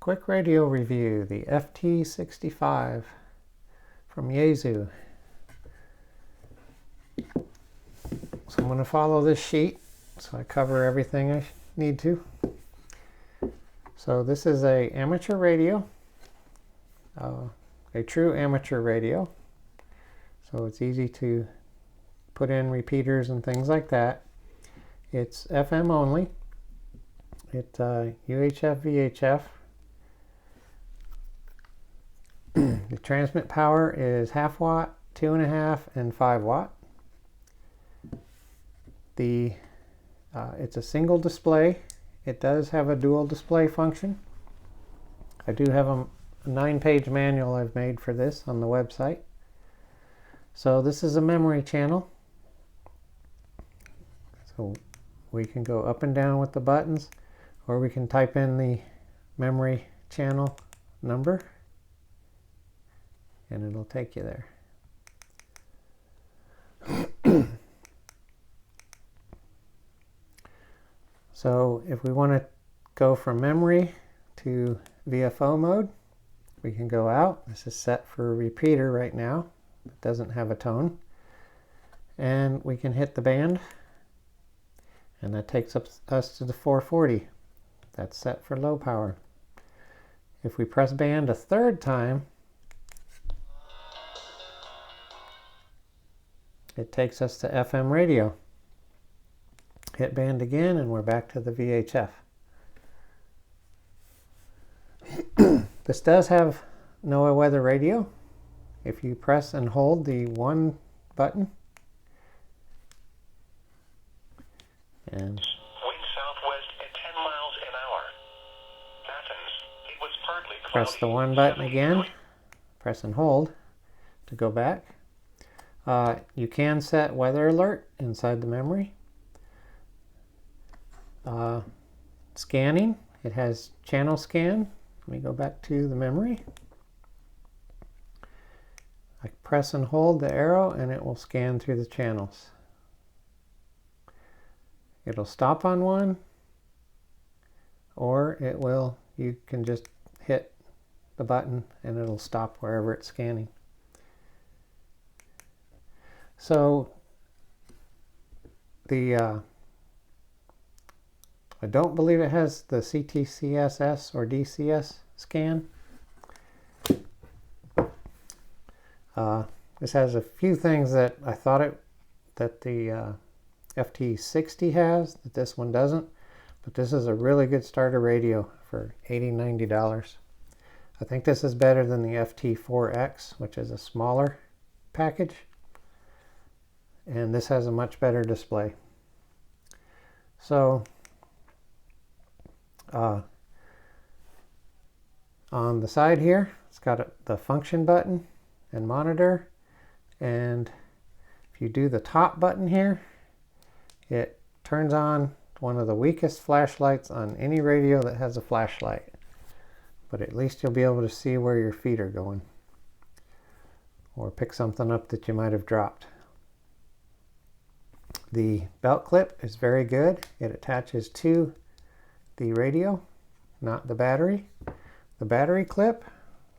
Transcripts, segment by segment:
Quick radio review, the FT-65 from Yaesu. So I'm going to follow this sheet so I cover everything I need to. So this is a amateur radio, a true amateur radio. So it's easy to put in repeaters and things like that. It's FM only. It's UHF, VHF. The transmit power is 1/2 watt, 2.5, and 5 watt. It's a single display. It does have a dual display function. I do have a 9-page manual I've made for this on the website. So this is a memory channel. So we can go up and down with the buttons, or we can type in the memory channel number and it'll take you there. So if we want to go from memory to VFO mode, we can go out. This is set for a repeater right now. It doesn't have a tone. And we can hit the band, and that takes us to the 440. That's set for low power. If we press band a third time, it takes us to FM radio. Hit band again and we're back to the VHF. This does have NOAA weather radio. If you press and hold the 1 button, and wind southwest at 10 miles an hour. Athens, it was partly cloudy. Press the 1 button again, press and hold to go back. You can set weather alert inside the memory. Scanning, it has channel scan. Let me go back to the memory. I press and hold the arrow and it will scan through the channels. It'll stop on one, or it will, you can just hit the button and it'll stop wherever it's scanning. So I don't believe it has the CTCSS or DCS scan. This has a few things that I thought that the FT-60 has that this one doesn't, but this is a really good starter radio for $80–90. I think this is better than the FT-4X, which is a smaller package, and this has a much better display. So on the side here, it's got the function button and monitor, and if you do the top button here, it turns on one of the weakest flashlights on any radio that has a flashlight, but at least you'll be able to see where your feet are going or pick something up that you might have dropped. The belt clip is very good. It attaches to the radio, not the battery. The battery clip,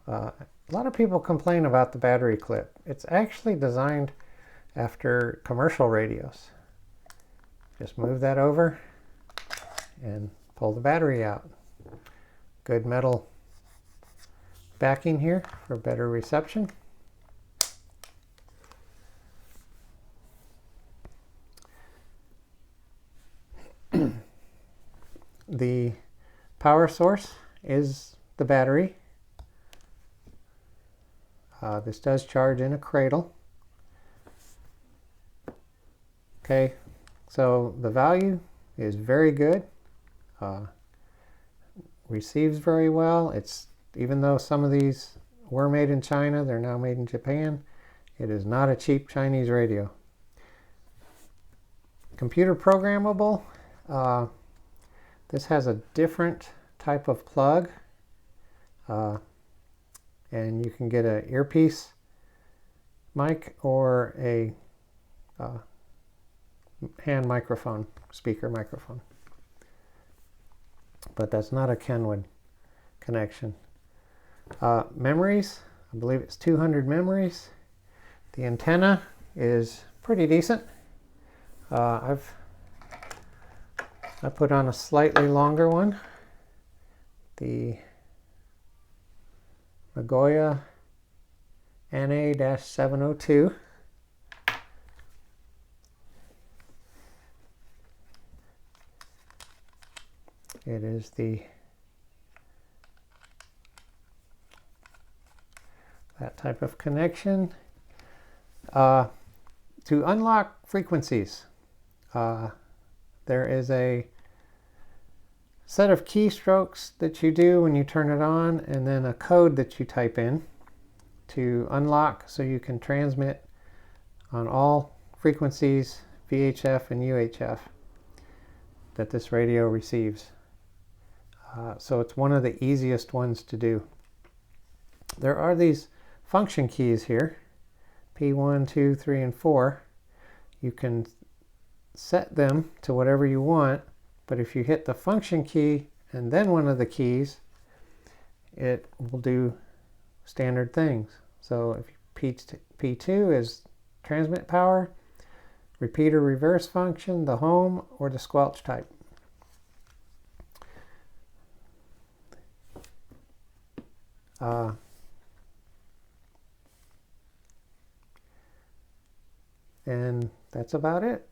a lot of people complain about the battery clip. It's actually designed after commercial radios. Just move that over and pull the battery out. Good metal backing here for better reception. The power source is the battery. This does charge in a cradle. Okay, so the value is very good. Receives very well. It's, even though some of these were made in China, they're now made in Japan. It is not a cheap Chinese radio. Computer programmable. This has a different type of plug, and you can get an earpiece mic or a hand microphone, speaker microphone. But that's not a Kenwood connection. Memories, I believe it's 200 memories. The antenna is pretty decent. I put on a slightly longer one, the Nagoya NA-702. It is that type of connection. To unlock frequencies, there is a set of keystrokes that you do when you turn it on, and then a code that you type in to unlock so you can transmit on all frequencies, VHF and UHF, that this radio receives. So it's one of the easiest ones to do. There are these function keys here, P1, 2, 3, and 4. You can set them to whatever you want, but if you hit the function key and then one of the keys, it will do standard things. So if P2 is transmit power, repeater reverse function, the home, or the squelch type. And that's about it.